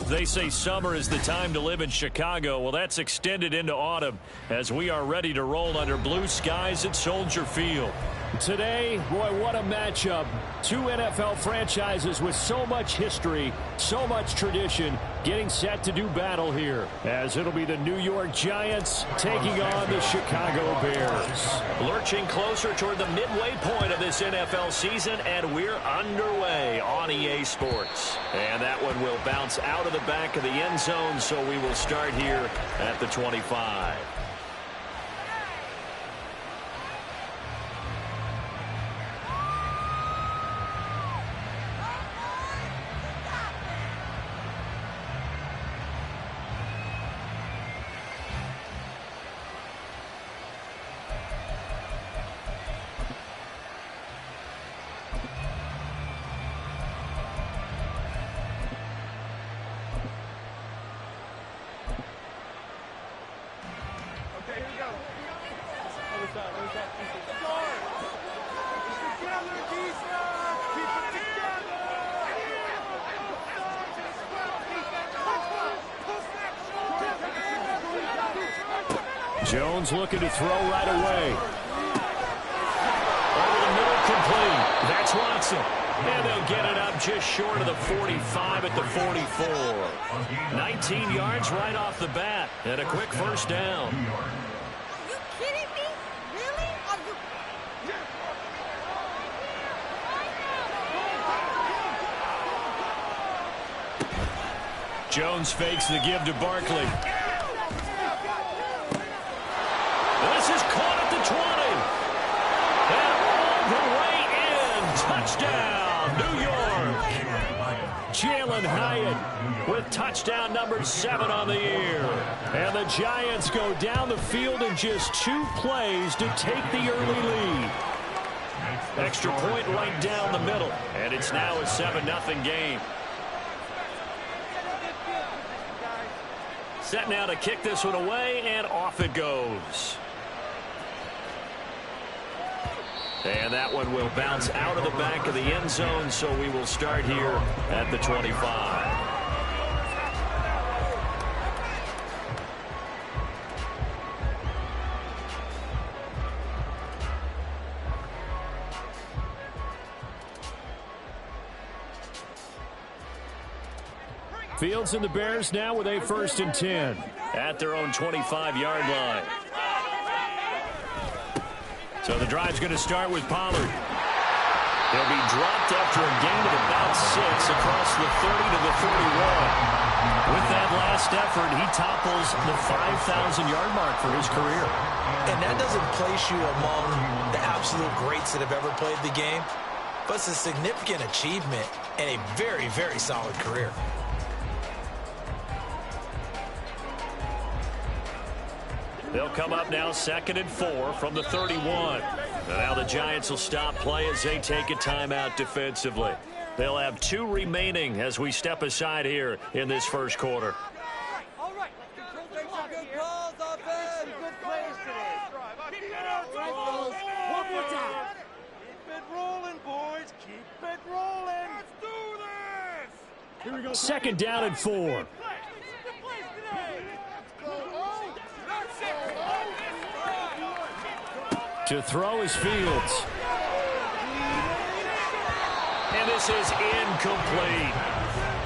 They say summer is the time to live in Chicago. Well, that's extended into autumn as we are ready to roll under blue skies at Soldier Field. Today, boy, what a matchup. Two NFL franchises with so much history, so much tradition, getting set to do battle here, as it'll be the New York Giants taking on the Chicago Bears. Lurching closer toward the midway point of this NFL season, and we're underway on EA Sports. And that one will bounce out of the back of the end zone, so we will start here at the 25. Jones looking to throw right away. Over the middle, complete. That's Watson. And they'll get it up just short of the 45 at the 44. 19 yards right off the bat. And a quick first down. Are you kidding me? Really? Jones fakes the give to Barkley. This is caught at the 20. And all the way in. Touchdown, New York. Jalen Hyatt with touchdown number 7 on the year. And the Giants go down the field in just 2 plays to take the early lead. Extra point right down the middle. And it's now a 7-0 game. Set now to kick this one away, and off it goes. And that one will bounce out of the back of the end zone, so we will start here at the 25. Fields and the Bears now with a 1st and 10. At their own 25-yard line. So the drive's going to start with Pollard. He'll be dropped after a gain of about 6 across the 30 to the 31. With that last effort, he topples the 5,000-yard mark for his career. And that doesn't place you among the absolute greats that have ever played the game, but it's a significant achievement and a very, very solid career. They'll come up now 2nd and 4 from the 31. And now the Giants will stop play as they take a timeout defensively. They'll have 2 remaining as we step aside here in this first quarter. All right, good calls, offense. Good plays today. One more time. Keep it rolling, boys. Keep it rolling. Let's do this. Here we go. 2nd down and 4. To throw is Fields. And this is incomplete.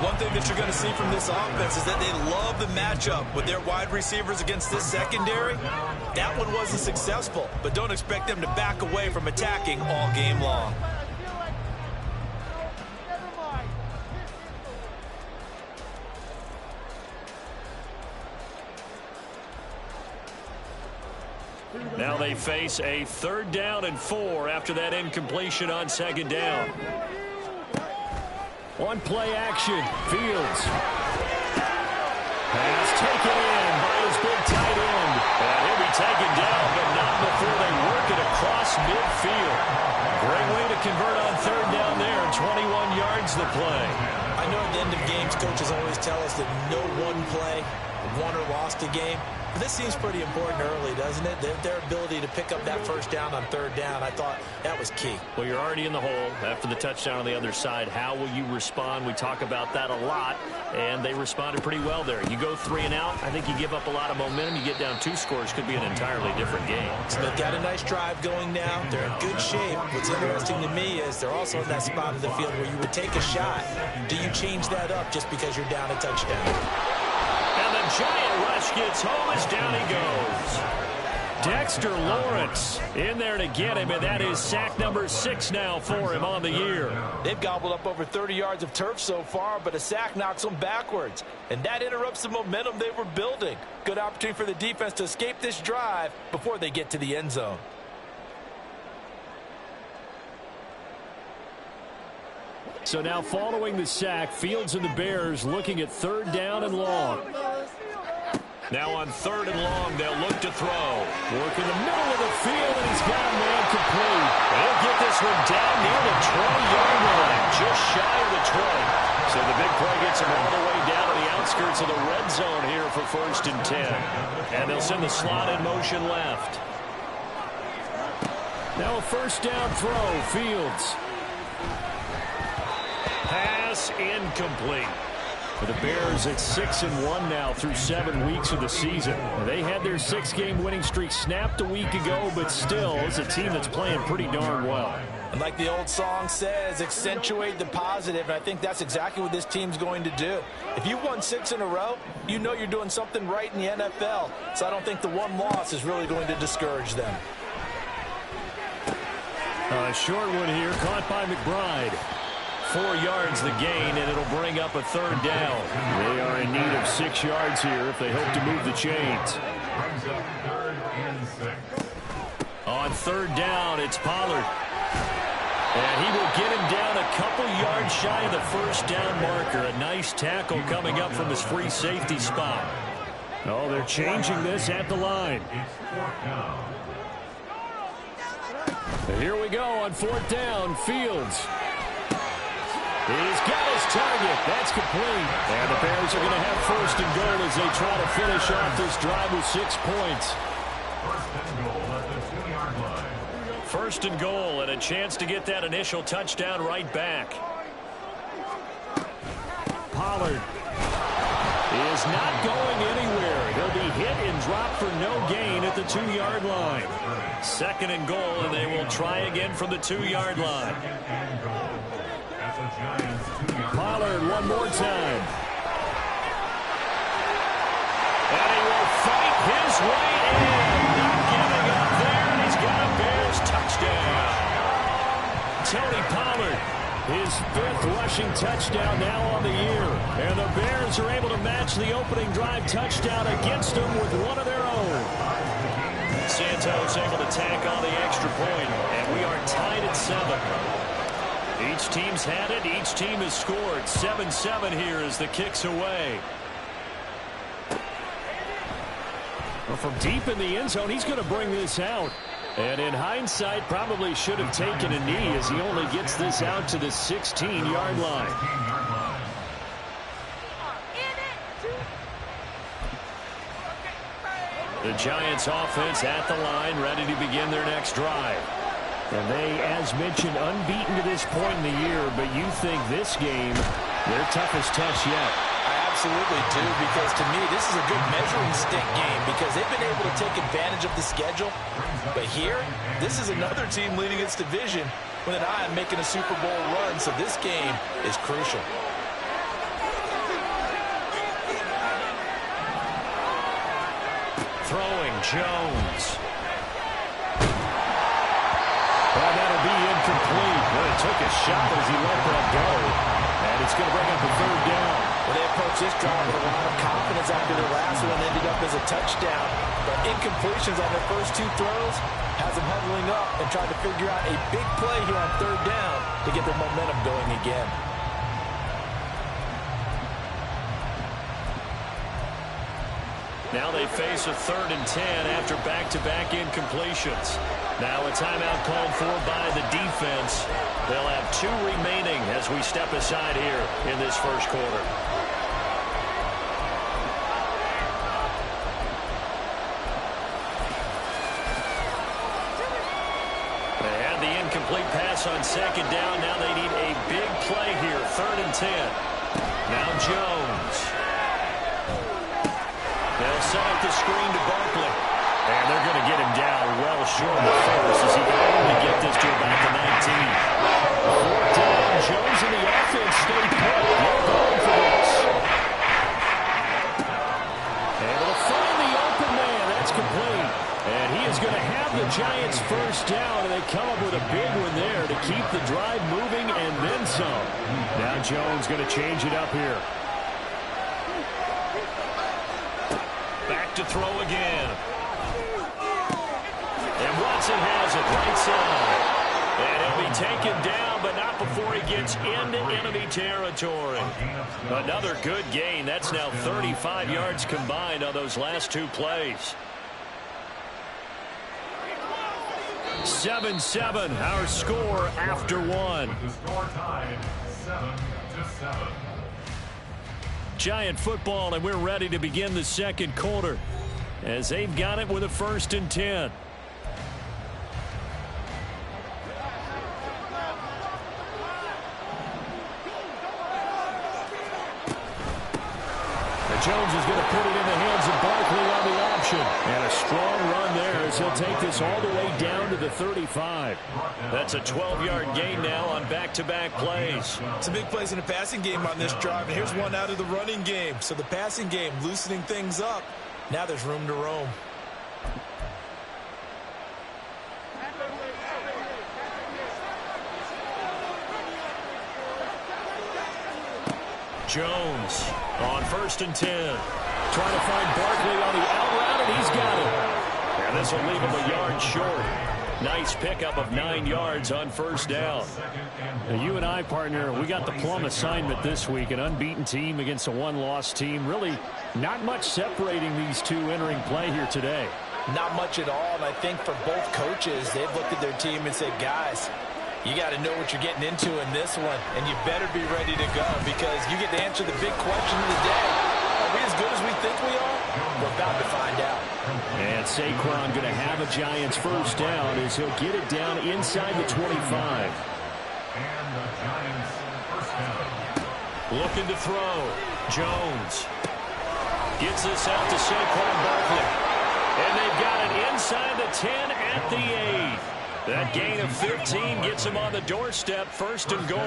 One thing that you're going to see from this offense is that they love the matchup with their wide receivers against this secondary. That one wasn't successful, but don't expect them to back away from attacking all game long. Now they face a 3rd down and 4 after that incompletion on 2nd down. One play action. Fields. Pass taken in by his big tight end. And he'll be taken down, but not before they work it across midfield. Great way to convert on 3rd down there. 21 yards the play. I know at the end of games, coaches always tell us that no one play won or lost a game. This seems pretty important early, doesn't it? Their ability to pick up that first down on third down, I thought that was key. Well, you're already in the hole after the touchdown on the other side. How will you respond? We talk about that a lot, and they responded pretty well there. You go 3 and out, I think you give up a lot of momentum. You get down 2 scores, could be an entirely different game. Smith got a nice drive going now. They're in good shape. What's interesting to me is they're also in that spot of the field where you would take a shot. Do you change that up just because you're down a touchdown? And the Giant rush gets home as down he goes. Dexter Lawrence in there to get him, and that is sack number 6 now for him on the year. They've gobbled up over 30 yards of turf so far, but a sack knocks them backwards, and that interrupts the momentum they were building. Good opportunity for the defense to escape this drive before they get to the end zone. So now following the sack, Fields and the Bears looking at third down and long. Now on third and long, they'll look to throw. Work in the middle of the field, and he's got a man complete. He'll get this one down near the 20-yard line, just shy of the 20. So the big play gets him all the way down to the outskirts of the red zone here for 1st and 10. And they'll send the slot in motion left. Now a first down throw, Fields. Pass incomplete. For the Bears, it's 6-1 now through 7 weeks of the season. They had their 6-game winning streak snapped a week ago, but still, it's a team that's playing pretty darn well. And like the old song says, accentuate the positive, and I think that's exactly what this team's going to do. If you won 6 in a row, you know you're doing something right in the NFL. So I don't think the one loss is really going to discourage them. A short one here, caught by McBride. 4 yards the gain, and it'll bring up a third down. They are in need of 6 yards here if they hope to move the chains. On third down, it's Pollard. And he will get him down a couple yards shy of the first down marker. A nice tackle coming up from his free safety spot. Oh, they're changing this at the line. Here we go on 4th down, Fields. He's got his target. That's complete. And the Bears are going to have 1st and goal as they try to finish off this drive with 6 points. 1st and goal, and a chance to get that initial touchdown right back. Pollard is not going anywhere. He'll be hit and dropped for no gain at the 2-yard line. 2nd and goal, and they will try again from the 2-yard line. Pollard one more time. And he will fight his way in. Not giving up there, and he's got a Bears touchdown. Tony Pollard, his 5th rushing touchdown now on the year. And the Bears are able to match the opening drive touchdown against them with one of their own. Santos able to tack on the extra point, and we are tied at 7. Each team's had it. Each team has scored. 7-7 here as the kick's away. Well, from deep in the end zone, he's going to bring this out. And in hindsight, probably should have taken a knee as he only gets this out to the 16-yard line. The Giants offense at the line, ready to begin their next drive. And they, as mentioned, unbeaten to this point in the year, but you think this game, their toughest test yet. I absolutely do, because to me, this is a good measuring stick game because they've been able to take advantage of the schedule. But here, this is another team leading its division with an eye on making a Super Bowl run, so this game is crucial. Throwing, Jones. Well, that'll be incomplete. Well, it took a shot as he let that go. And it's going to bring up a third down. Well, they approached this drive with a lot of confidence after their last one ended up as a touchdown. But incompletions on their first 2 throws has them huddling up and trying to figure out a big play here on third down to get their momentum going again. Now they face a 3rd and 10 after back-to-back incompletions. Now a timeout called for by the defense. They'll have 2 remaining as we step aside here in this first quarter. the incomplete pass on second down. Now they need a big play here. 3rd and 10. Now Jones. They'll set up the screen to Barkley. And they're going to get him down well short of the first as he can only get this to about the 19. 4th down. Jones and the offense stay put. They're going for this. Able to find the open man. That's complete. And he is going to have the Giants first down, and they come up with a big one there to keep the drive moving and then some. Now Jones going to change it up here. Back to throw again. And Watson has it right side. And he'll be taken down, but not before he gets into enemy territory. Another good gain. That's now 35 yards combined on those last 2 plays. 7-7, our score after 1. The score tied 7-7. Giant football, and we're ready to begin the second quarter as they've got it with a 1st and 10. Jones is going to put it in the hands of Barkley on the option. And a strong run there as he'll take this all the way down to the 35. That's a 12-yard gain now on back-to-back plays. Some big plays in the passing game on this drive, and here's one out of the running game. So the passing game loosening things up. Now there's room to roam. Jones on 1st and 10. Trying to find Barkley on the out route, and he's got it. And this will leave him a yard short. Nice pickup of 9 yards on 1st down. Now, you and I, partner, we got the plum assignment this week. An unbeaten team against a one-loss team. Really not much separating these two entering play here today. Not much at all, and I think for both coaches, they've looked at their team and said, guys, you got to know what you're getting into in this one, and you better be ready to go because you get to answer the big question of the day. Are we as good as we think we are? We're about to find out. And Saquon going to have a Giants first down as he'll get it down inside the 25. And the Giants first down. Looking to throw. Jones gets this out to Saquon Barkley. And they've got it inside the 10 at the 8. That gain of 15 gets him on the doorstep, 1st and goal.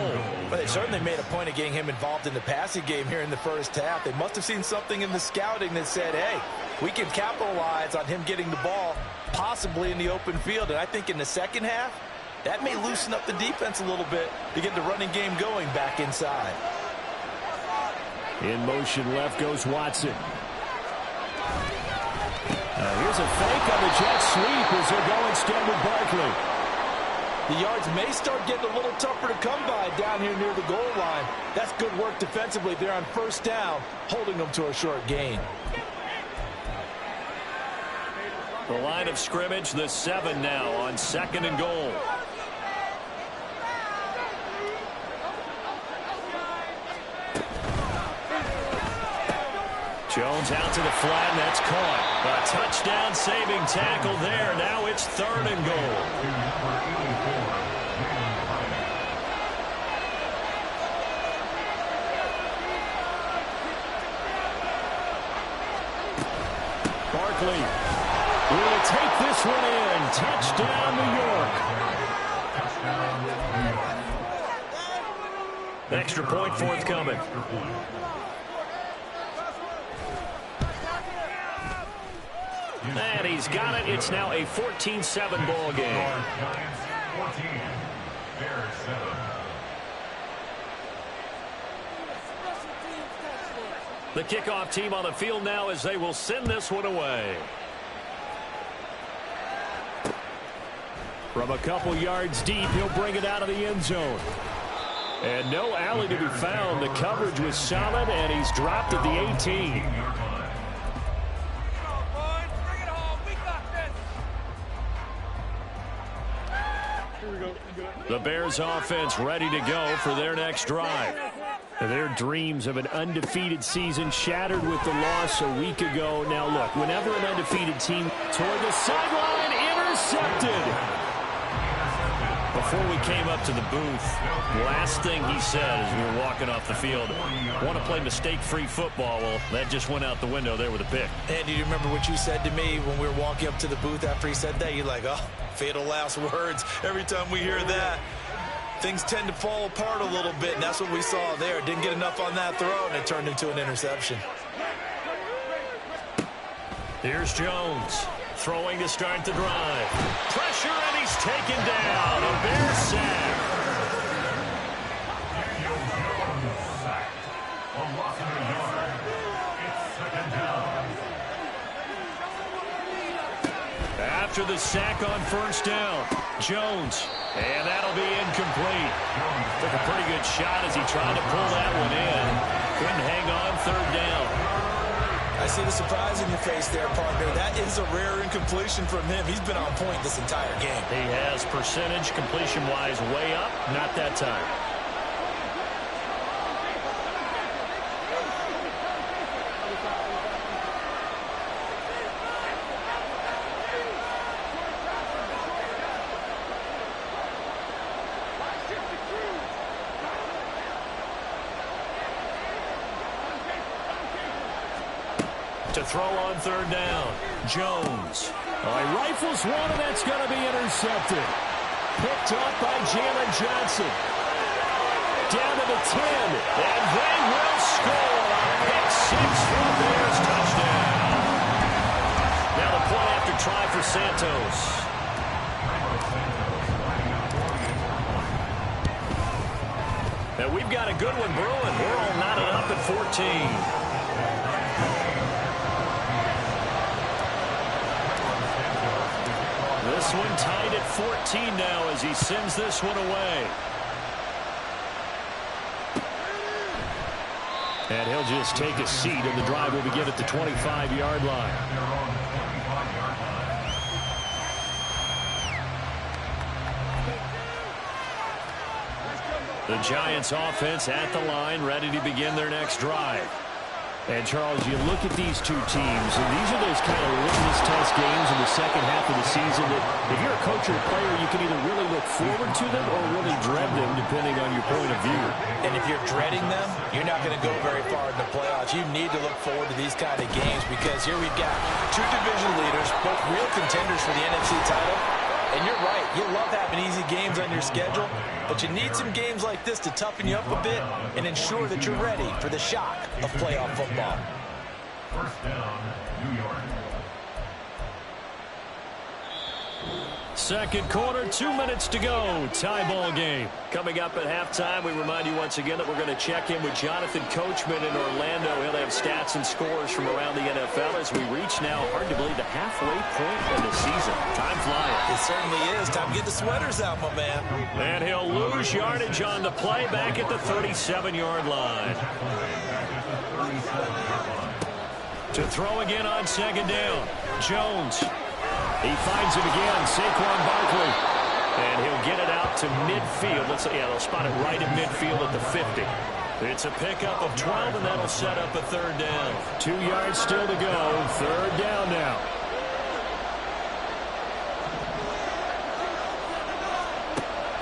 Well, they certainly made a point of getting him involved in the passing game here in the first half. They must have seen something in the scouting that said, hey, we can capitalize on him getting the ball possibly in the open field. And I think in the second half, that may loosen up the defense a little bit to get the running game going back inside. In motion left goes Watson. Here's a fake on the jet sweep as they'll go instead with Barkley. The yards may start getting a little tougher to come by down here near the goal line. That's good work defensively there on 1st down, holding them to a short gain. The line of scrimmage, the 7 now on 2nd and goal. Jones out to the flat, and that's caught. A touchdown saving tackle there. Now it's 3rd and goal. Barkley will take this one in. Touchdown, New York. Extra point forthcoming. And he's got it. It's now a 14-7 ball game. Giants 14, Bears 7. The kickoff team on the field now as they will send this one away. From a couple yards deep, he'll bring it out of the end zone. And no alley to be found. The coverage was solid, and he's dropped at the 18. The Bears offense ready to go for their next drive. Their dreams of an undefeated season shattered with the loss a week ago. Now look, whenever an undefeated team toward the sideline, intercepted. before we came up to the booth, last thing he said as we were walking off the field, want to play mistake-free football. Well, that just went out the window there with a pick. And do you remember what you said to me when we were walking up to the booth after he said that? You're like, oh, fatal last words. Every time we hear that, things tend to fall apart a little bit, and that's what we saw there. Didn't get enough on that throw, and it turned into an interception. Here's Jones. Throwing to start the drive. Pressure, and he's taken down. A Bear sack. Daniel Jones sacked. A loss of a yard. It's second down. After the sack on first down, Jones. And that'll be incomplete. Took a pretty good shot as he tried to pull that one in. Couldn't hang on third down. I see the surprise in your face there, partner. That is a rare incompletion from him. He's been on point this entire game. He has percentage completion-wise way up. Not that time. To throw on third down, Jones. He rifles one, and that's going to be intercepted. Picked up by Jalen Johnson. Down to the 10, and they will score. Pick six for the Bears, touchdown. Now the point after try for Santos. Now we've got a good one brewing. We're all knotted up at 14. This one tied at 14 now as he sends this one away. And he'll just take a seat, and the drive will begin at the 25-yard line. The Giants offense at the line, ready to begin their next drive. And, Charles, you look at these two teams, and these are those kind of litmus test games in the second half of the season that if you're a coach or a player, you can either really look forward to them or really dread them, depending on your point of view. And if you're dreading them, you're not going to go very far in the playoffs. You need to look forward to these kind of games because here we've got two division leaders, both real contenders for the NFC title. And you're right, you love having easy games on your schedule, but you need some games like this to toughen you up a bit and ensure that you're ready for the shock of playoff football. First down, New York. Second quarter, 2 minutes to go. Tie ball game. Coming up at halftime, we remind you once again that we're going to check in with Jonathan Coachman in Orlando. He'll have stats and scores from around the NFL as we reach now, hard to believe, the halfway point of the season. Time flying. It certainly is. Time to get the sweaters out, my man. And he'll lose yardage on the play back at the 37-yard line. To throw again on second down, Jones. He finds it again, Saquon Barkley. And he'll get it out to midfield. They'll spot it right at midfield at the 50. It's a pickup of 12, and that'll set up a third down. 2 yards still to go. Third down now.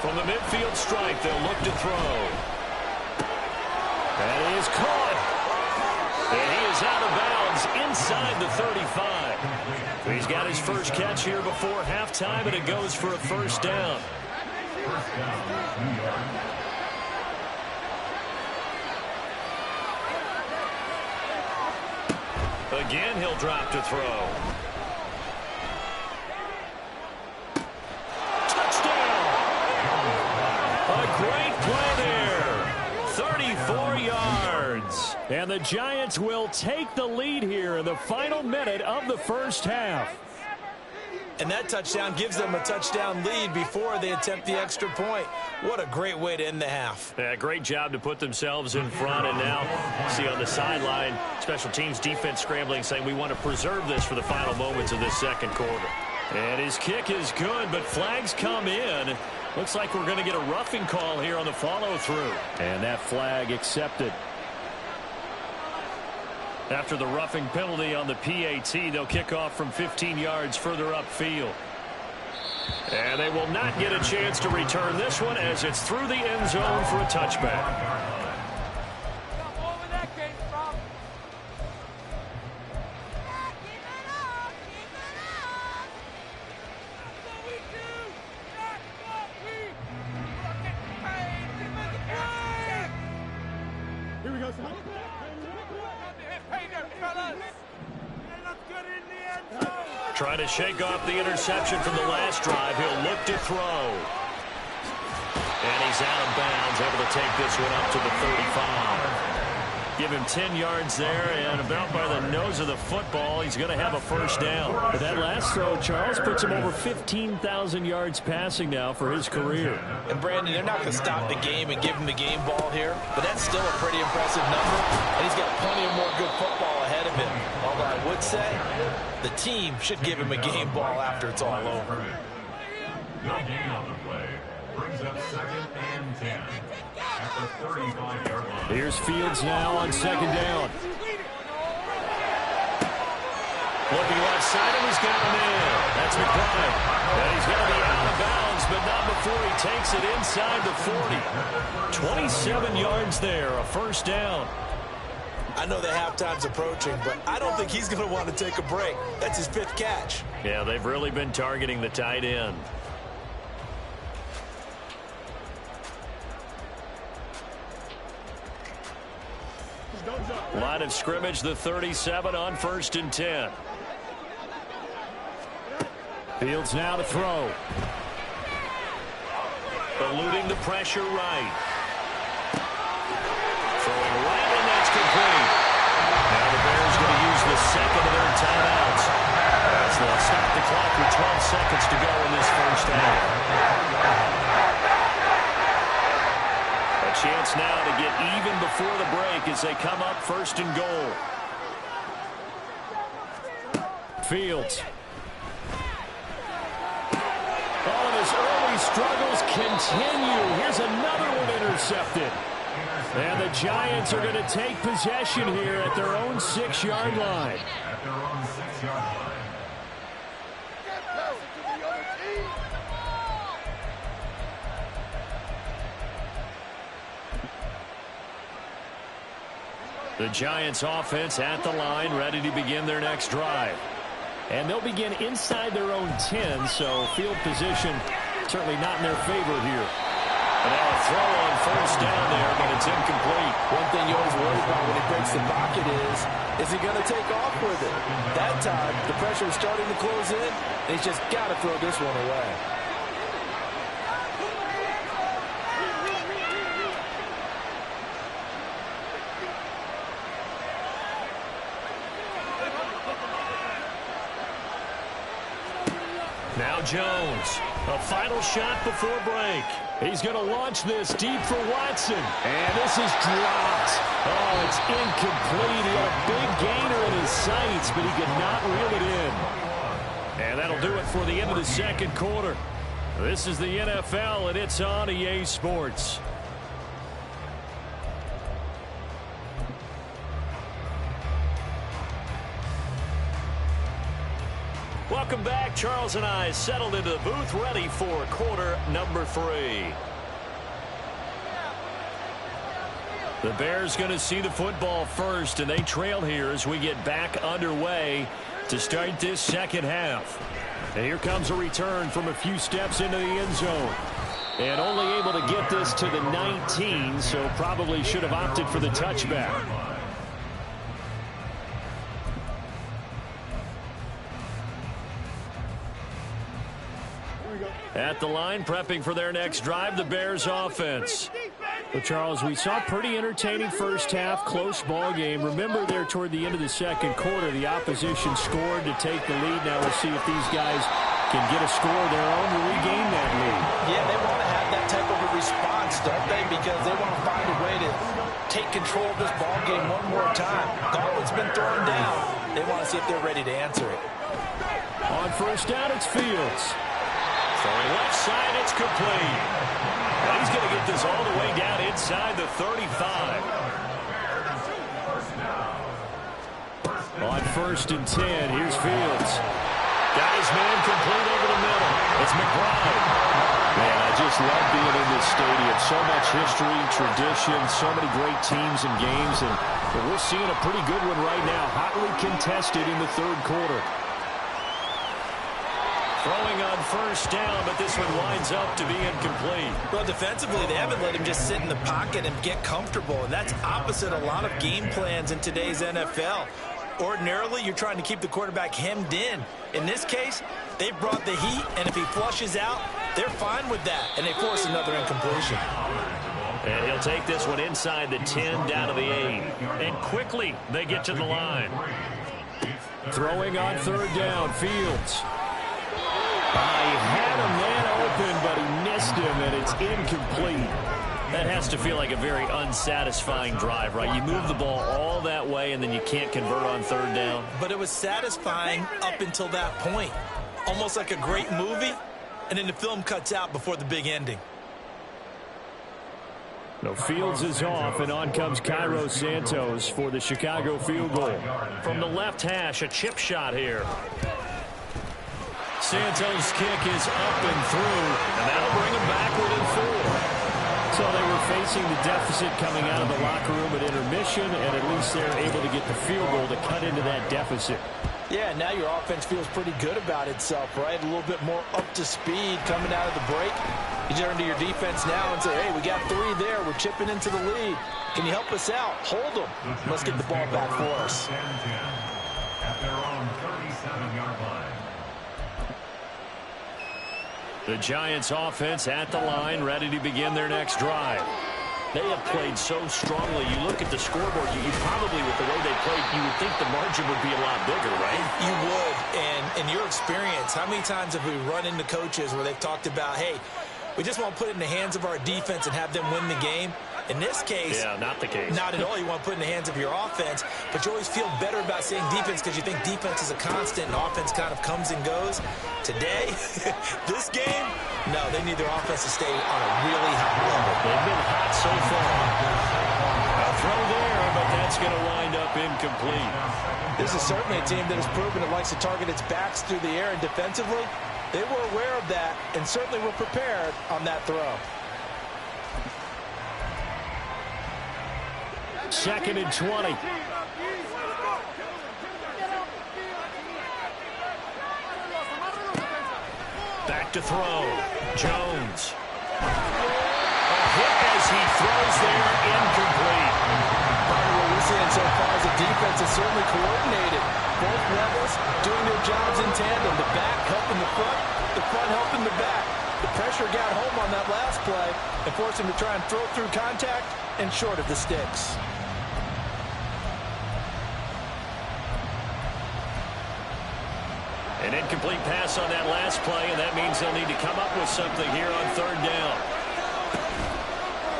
From the midfield stripe, they'll look to throw. That is caught. And he is out of bounds inside the 35. He's got his first catch here before halftime, and it goes for a first down. First down, New York. Again, he'll drop to throw. Touchdown! A great play there. 34 yards. And the Giants will take the lead here in the final minute of the first half. And that touchdown gives them a touchdown lead before they attempt the extra point. What a great way to end the half. Yeah, great job to put themselves in front. And now, see on the sideline, special teams defense scrambling, saying we want to preserve this for the final moments of this second quarter. And his kick is good, but flags come in. Looks like we're going to get a roughing call here on the follow-through. And that flag accepted. After the roughing penalty on the PAT, they'll kick off from 15 yards further upfield. And they will not get a chance to return this one as it's through the end zone for a touchback. Trying to shake off the interception from the last drive. He'll look to throw. And he's out of bounds, able to take this one up to the 35. Give him 10 yards there, and about by the nose of the football, he's going to have a first down. But that last throw, Charles, puts him over 15,000 yards passing now for his career. And, Brandon, they're not going to stop the game and give him the game ball here, but that's still a pretty impressive number, and he's got plenty of more good football ahead of him. Although I would say the team should give him a game ball after it's all over. No gain on the play. Brings up 2nd and 10 at the 35-yard line. Here's Fields now on 2nd down. Looking left side, and he's got him in. That's McBride. And he's going to be out of bounds, but not before he takes it inside the 40. 27 yards there, a first down. I know the halftime's approaching, but I don't think he's going to want to take a break. That's his 5th catch. Yeah, they've really been targeting the tight end. Line of scrimmage, the 37 on 1st and 10. Fields now to throw. Eluding the pressure right. Throwing right, and that's complete. Now the Bears going to use the second of their timeouts as they'll stop the clock with 12 seconds to go in this first half. A chance now to get even before the break as they come up 1st and goal. Fields. All of his early struggles continue. Here's another one intercepted. And the Giants are going to take possession here at their own 6-yard line. At their own 6-yard line. The Giants offense at the line, ready to begin their next drive. And they'll begin inside their own 10, so field position certainly not in their favor here. And now a throw on 1st down there, but it's incomplete. One thing you always worry about when he breaks the pocket is he going to take off with it? That time, the pressure is starting to close in, and he's just got to throw this one away. Now Jones, a final shot before break. He's going to launch this deep for Watson. And this is dropped. Oh, it's incomplete. He had a big gainer in his sights, but he could not reel it in. And that'll do it for the end of the second quarter. This is the NFL, and it's on EA Sports. Welcome back. Charles and I settled into the booth, ready for quarter number 3. The Bears going to see the football first, and they trail here as we get back underway to start this second half. And here comes a return from a few steps into the end zone. And only able to get this to the 19, so probably should have opted for the touchback. At the line, prepping for their next drive, the Bears offense. Well, Charles, we saw pretty entertaining first half, close ball game. Remember there toward the end of the second quarter, the opposition scored to take the lead. Now we'll see if these guys can get a score of their own to regain that lead. Yeah, they want to have that type of a response, don't they? Because they want to find a way to take control of this ball game one more time. Gauntlet's been thrown down. They want to see if they're ready to answer it. On 1st down, it's Fields. Throwing left side, it's complete. Now he's going to get this all the way down inside the 35. On 1st and 10, here's Fields. Got his man complete over the middle. It's love being in this stadium. So much history, tradition, so many great teams and games. And we're seeing a pretty good one right now. Hotly contested in the third quarter. Throwing on first down, but this one winds up to be incomplete. Well, defensively, they haven't let him just sit in the pocket and get comfortable, and that's opposite a lot of game plans in today's NFL. Ordinarily, you're trying to keep the quarterback hemmed in. In this case, they brought the heat, and if he flushes out, they're fine with that, and they force another incompletion. And he'll take this one inside the 10, down to the 8. And quickly, they get to the line. Throwing on third down, Fields. He had a man open, but he missed him, and it's incomplete. That has to feel like a very unsatisfying drive, right? You move the ball all that way, and then you can't convert on third down. But it was satisfying up until that point. Almost like a great movie, and then the film cuts out before the big ending. No, Fields is off, and on comes Cairo Santos for the Chicago field goal. From the left hash, a chip shot here. Santos' kick is up and through, and that'll bring him back within 4. So they were facing the deficit coming out of the locker room at intermission, and at least they're able to get the field goal to cut into that deficit. Yeah, now your offense feels pretty good about itself, right? A little bit more up to speed coming out of the break. You turn to your defense now and say, hey, we got 3 there. We're chipping into the lead. Can you help us out? Hold them. Let's get the ball back for us. At their own 37-yard line. The Giants offense at the line, ready to begin their next drive. They have played so strongly. You look at the scoreboard, you probably, with the way they played, you would think the margin would be a lot bigger, right? You would. And in your experience, how many times have we run into coaches where they've talked about, hey, we just want to put it in the hands of our defense and have them win the game? In this case, yeah, not the case. Not at all. You want to put it in the hands of your offense, but you always feel better about saying defense because you think defense is a constant and offense kind of comes and goes. Today, this game, no, they need their offense to stay on a really high level. They've been hot so far. A throw there, but that's going to wind up incomplete. This is certainly a team that has proven it likes to target its backs through the air, and defensively, they were aware of that and certainly were prepared on that throw. 2nd and 20. Back to throw. Jones. A hit as he throws there, incomplete. What we're seeing so far is the defense is certainly coordinated. Both levels doing their jobs in tandem. The back helping the front helping the back. The pressure got home on that last play and forced him to try and throw through contact and short of the sticks. An incomplete pass on that last play, and that means they'll need to come up with something here on third down.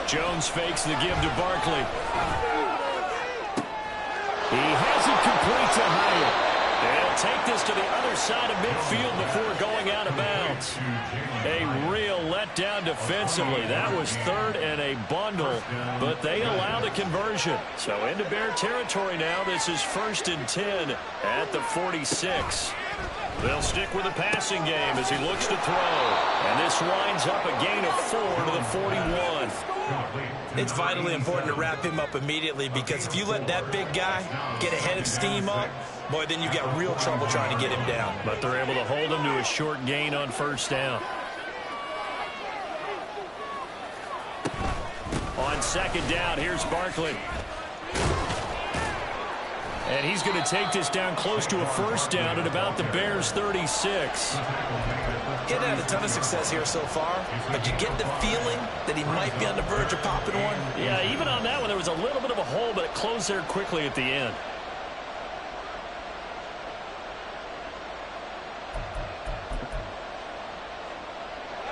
Jones fakes the give to Barkley. He has it complete to Hyatt. They'll take this to the other side of midfield before going out of bounds. A real letdown defensively. That was 3rd and a bundle, but they allow the conversion. So into Bear territory now. This is 1st and 10 at the 46. They'll stick with the passing game as he looks to throw. And this winds up a gain of 4 to the 41. It's vitally important to wrap him up immediately because if you let that big guy get ahead of steam up, boy, then you've got real trouble trying to get him down. But they're able to hold him to a short gain on first down. On 2nd down, here's Barkley. And he's going to take this down close to a first down at about the Bears' 36. He hadn't had a ton of success here so far, but you get the feeling that he might be on the verge of popping one. Yeah, even on that one, there was a little bit of a hole, but it closed there quickly at the end.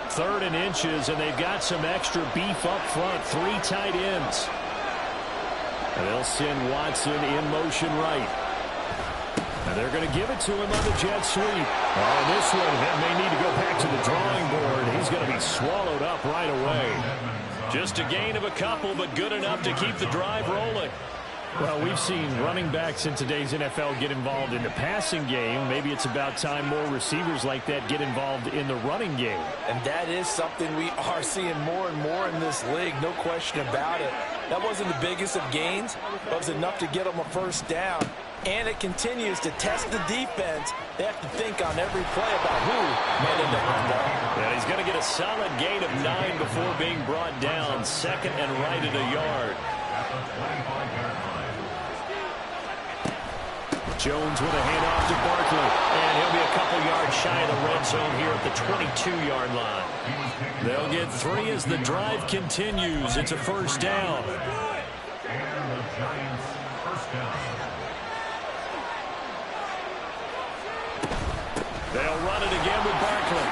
Third and inches, and they've got some extra beef up front. 3 tight ends. And they'll send Watson in motion right. And they're going to give it to him on the jet sweep. Oh, this one may need to go back to the drawing board. He's going to be swallowed up right away. Just a gain of a couple, but good enough to keep the drive rolling. Well, we've seen running backs in today's NFL get involved in the passing game. Maybe it's about time more receivers like that get involved in the running game. And that is something we are seeing more and more in this league, no question about it. That wasn't the biggest of gains, but it was enough to get them a first down. And it continues to test the defense. They have to think on every play about who made it the ball. And he's going to get a solid gain of 9 before being brought down. Second and right at a yard. Jones with a handoff to Barkley. And he'll be a couple yards shy of the red zone here at the 22-yard line. They'll get 3 as the drive continues. It's a first down. And the Giants first down. They'll run it again with Barkley.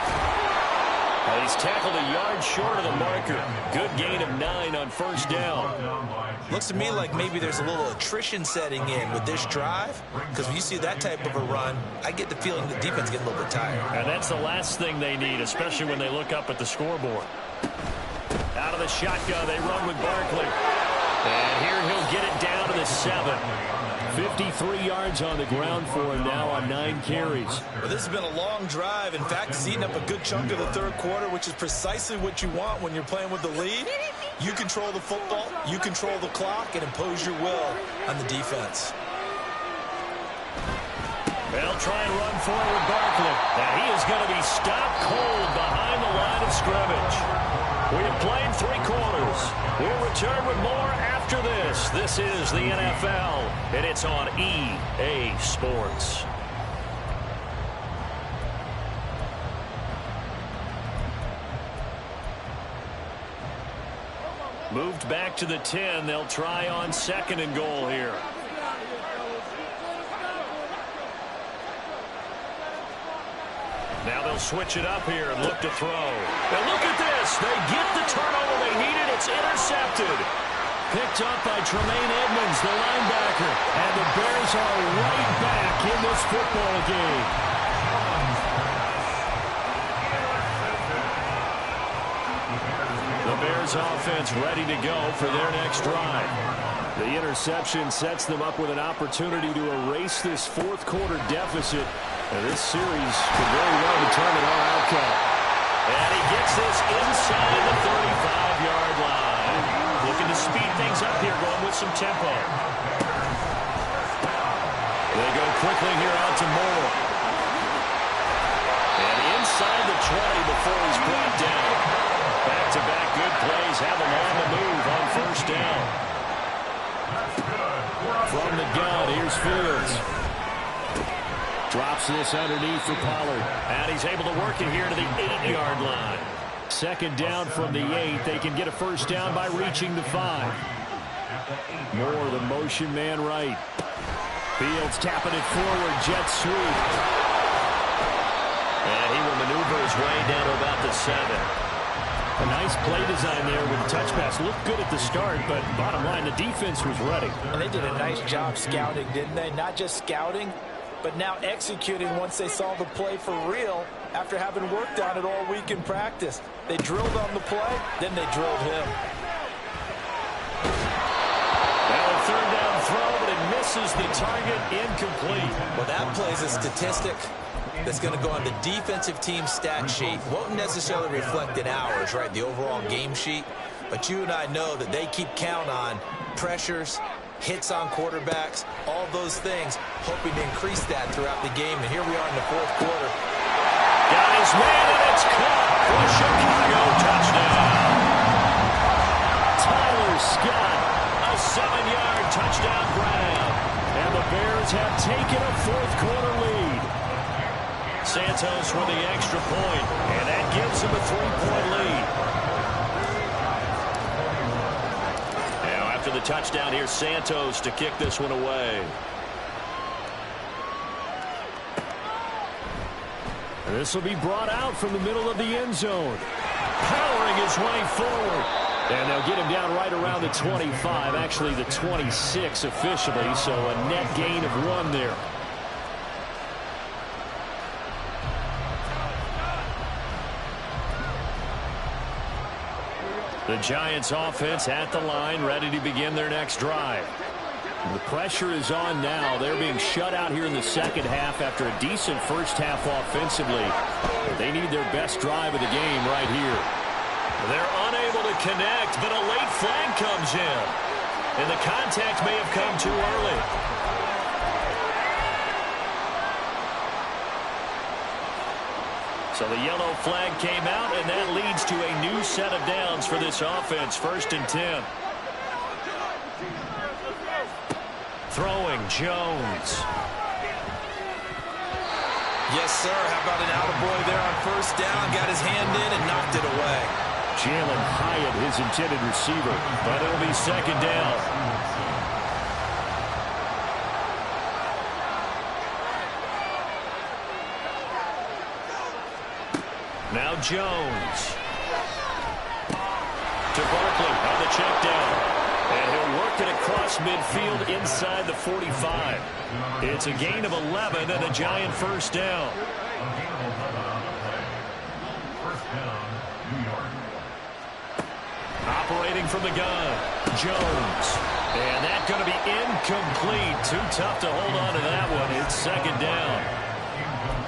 He's tackled a yard short of the marker. Good gain of 9 on first down. Looks to me like maybe there's a little attrition setting in with this drive, because when you see that type of a run, I get the feeling the defense gets a little bit tired. And that's the last thing they need, especially when they look up at the scoreboard. Out of the shotgun, they run with Barkley. And here he'll get it down to the 7. 53 yards on the ground for him now on 9 carries. Well, this has been a long drive. In fact, he's eaten up a good chunk of the third quarter, which is precisely what you want when you're playing with the lead. You control the football, you control the clock, and impose your will on the defense. They'll try and run forward with Barkley. Now he is going to be stopped cold behind the line of scrimmage. We have played 3 quarters. We'll return with more after this. This is the NFL, and it's on EA Sports. Moved back to the 10. They'll try on 2nd and goal here. Now they'll switch it up here and look to throw. Now look at this. They get the turnover they needed. It's intercepted. Picked up by Tremaine Edmonds, the linebacker. And the Bears are right back in this football game. The Bears offense ready to go for their next drive. The interception sets them up with an opportunity to erase this fourth quarter deficit. And this series could very well determine our outcome. And he gets this inside the 35-yard line. Looking to speed things up here, going with some tempo. They go quickly here out to Moore. And inside the 20 before he's brought down. Back-to-back good plays have him on the move on first down. From the gun, here's Fields. Drops this underneath for Pollard. And he's able to work it here to the 8-yard line. Second down from the 8. They can get a first down by reaching the 5. Moore, the motion man right. Fields tapping it forward. Jet sweep. And he will maneuver his way down to about the 7. A nice play design there with the touch pass. Looked good at the start, but bottom line, the defense was ready. And they did a nice job scouting, didn't they? Not just scouting, but now executing once they saw the play for real after having worked on it all week in practice. They drilled on the play, then they drilled him. Well, a third down throw, but it misses the target, incomplete. Well, that plays a statistic that's going to go on the defensive team stat sheet. Won't necessarily reflect in ours, right, the overall game sheet. But you and I know that they keep count on pressures, hits on quarterbacks, all those things, hoping to increase that throughout the game. And here we are in the fourth quarter. Got his man, and it's caught for Chicago. Touchdown. Tyler Scott, a 7-yard touchdown grab. And the Bears have taken a fourth quarter lead. Santos with the extra point, and that gives him a 3-point lead. Now after the touchdown, here's Santos to kick this one away. This will be brought out from the middle of the end zone. Powering his way forward. And they'll get him down right around the 25, actually the 26 officially, so a net gain of 1 there. The Giants offense at the line, ready to begin their next drive. The pressure is on now. They're being shut out here in the second half after a decent first half offensively. They need their best drive of the game right here. They're unable to connect, but a late flag comes in. And the contact may have come too early. So the yellow flag came out, and that leads to a new set of downs for this offense. 1st and 10. Throwing, Jones. Yes, sir. How about an attaboy there on 1st down? Got his hand in and knocked it away. Jalen Hyatt, his intended receiver. But it'll be 2nd down. Now Jones. To Barkley on the check down. And he'll work it across midfield inside the 45. It's a gain of 11 and a Giant 1st down. Operating from the gun, Jones. And that's going to be incomplete. Too tough to hold on to that one. It's 2nd down.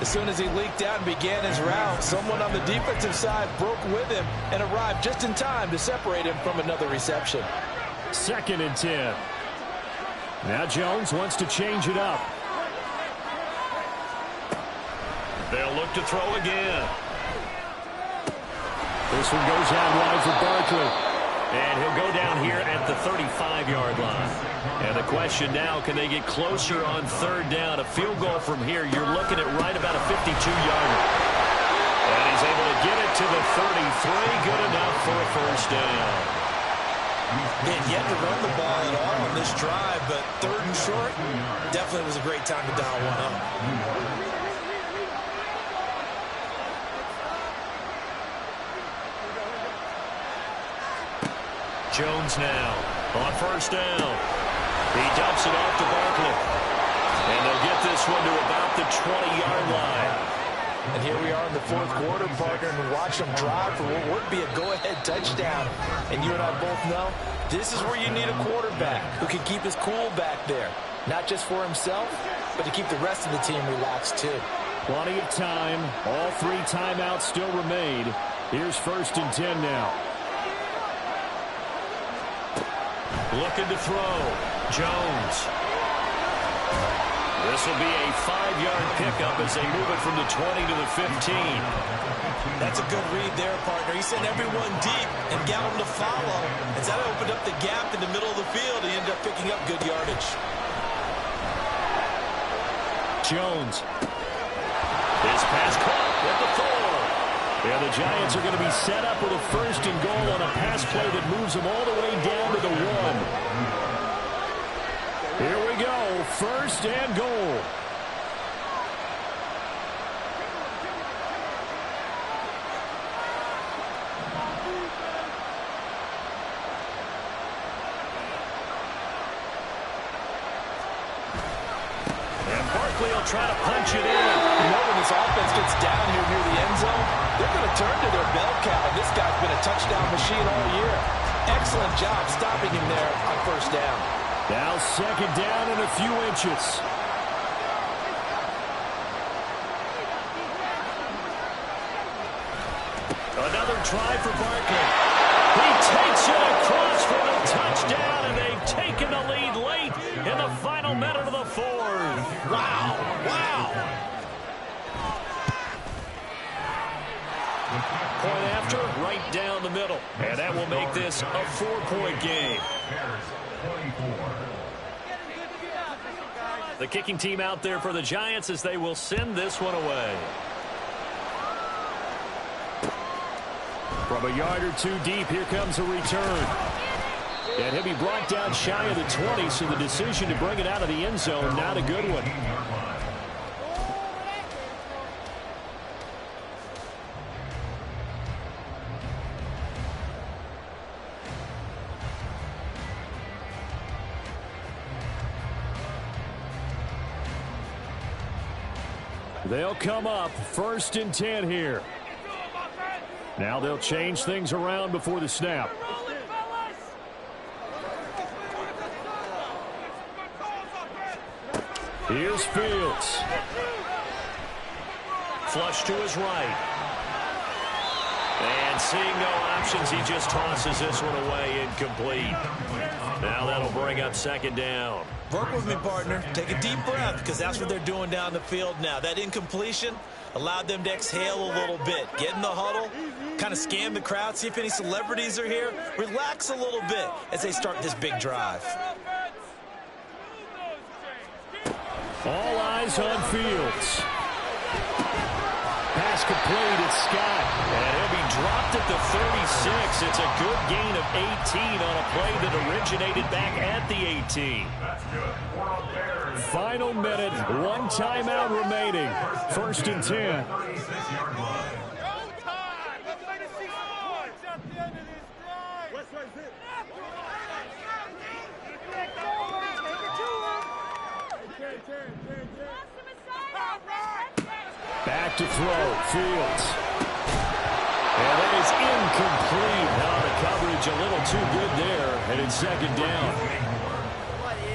As soon as he leaked out and began his route, someone on the defensive side broke with him and arrived just in time to separate him from another reception. 2nd and 10. Now Jones wants to change it up. They'll look to throw again. This one goes out wide for Barkley. And he'll go down here at the 35-yard line. And the question now, can they get closer on 3rd down? A field goal from here, you're looking at right about a 52-yarder. And he's able to get it to the 33. Good enough for a 1st down. And yet to run the ball at all on this drive, but 3rd and short, definitely was a great time to dial one up. Jones now on 1st down. He dumps it off to Barkley. And they'll get this one to about the 20-yard line. And here we are in the 4th quarter, partner, and watch them drive for what would be a go-ahead touchdown. And you and I both know this is where you need a quarterback who can keep his cool back there. Not just for himself, but to keep the rest of the team relaxed too. Plenty of time. All 3 timeouts still remain. Here's 1st and 10 now. Looking to throw. Jones. This will be a 5-yard pickup as they move it from the 20 to the 15. That's a good read there, partner. He sent everyone deep and got them to follow. As that opened up the gap in the middle of the field, he ended up picking up good yardage. Jones. His pass caught at the 4. Yeah, the Giants are going to be set up with a 1st and goal on a pass play that moves them all the way down to the 1. Here we go, 1st and goal. And Barkley will try to punch it in. You know, when this offense gets down here near the end zone, they're going to turn to their bell cow. This guy's been a touchdown machine all year. Excellent job stopping him there on 1st down. Now 2nd down and a few inches. Another try for Barkley. He takes it across for the touchdown, and they've taken the lead late in the final minute of the 4th. Wow. Point after, right down the middle. And that will make this a 4-point game. The kicking team out there for the Giants as they will send this one away. From a yard or 2 deep, here comes a return. And he'll be brought down shy of the 20, so the decision to bring it out of the end zone, not a good one. They'll come up 1st and 10 here. Now they'll change things around before the snap. Here's Fields. Flush to his right. And seeing no options, he just tosses this one away, incomplete. Now that'll bring up second down. Work with me, partner. Take a deep breath, because that's what they're doing down the field now. That incompletion allowed them to exhale a little bit. Get in the huddle, kind of scan the crowd, see if any celebrities are here. Relax a little bit as they start this big drive. All eyes on Fields. Pass complete, it's Scott. And he'll be dropped at the 36. It's a good gain of 18 on a play that originated back at the 18. Final minute, one timeout remaining. 1st and 10. Back to throw, Fields. And that is incomplete. Now the coverage a little too good there, and it's second down.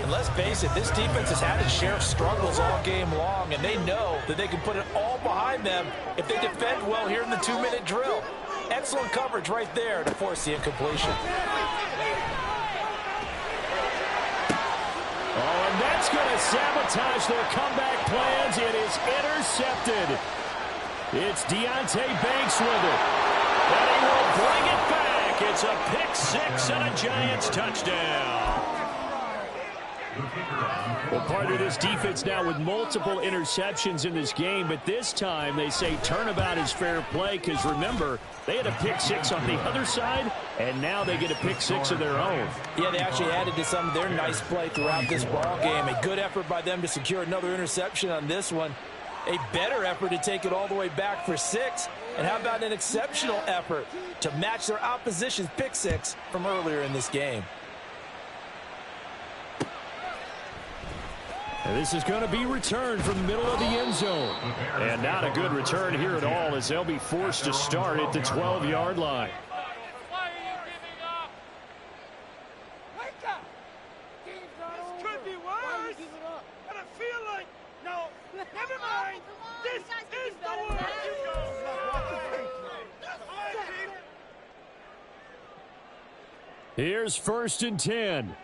And let's face it, this defense has had its share of struggles all game long, and they know that they can put it all behind them if they defend well here in the 2-minute drill. Excellent coverage right there to force the incompletion. Oh, and that's going to sabotage their comeback plans. It is intercepted. It's Deonte Banks with it. And he will bring it back. It's a pick-6 and a Giants touchdown. Well, part of this defense now with multiple interceptions in this game, but this time they say turnabout is fair play because, remember, they had a pick-6 on the other side, and now they get a pick-6 of their own. Yeah, they actually added to some of their nice play throughout this ball game. A good effort by them to secure another interception on this one. A better effort to take it all the way back for 6. And how about an exceptional effort to match their opposition's pick-6 from earlier in this game? And this is going to be returned from the middle of the end zone. And not a good return here at all as they'll be forced to start at the 12-yard line. This could be worse. But I feel like, no, never mind. This is the worst. Here's 1st and 10.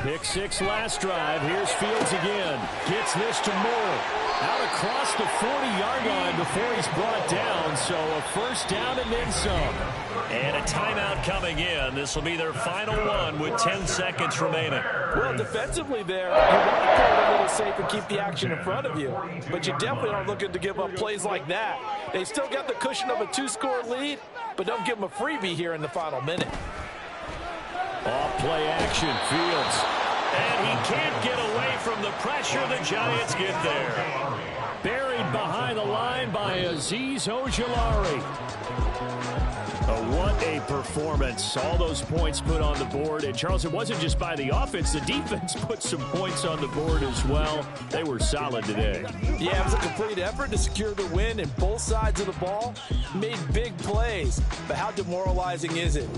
Pick-6 last drive. Here's Fields again. Gets this to Moore. Out across the 40-yard line before he's brought down. So a first down and then some. And a timeout coming in. This will be their final one with 10 seconds remaining. Well, defensively there, you want to play it a little safe and keep the action in front of you. But you definitely aren't looking to give up plays like that. They still got the cushion of a 2-score lead, but don't give them a freebie here in the final minute. Off play action, Fields. And he can't get away from the pressure. The Giants get there. Buried behind the line by Azeez Ojulari. What a performance. All those points put on the board. And, Charles, it wasn't just by the offense. The defense put some points on the board as well. They were solid today. Yeah, it was a complete effort to secure the win, and both sides of the ball made big plays. But how demoralizing is it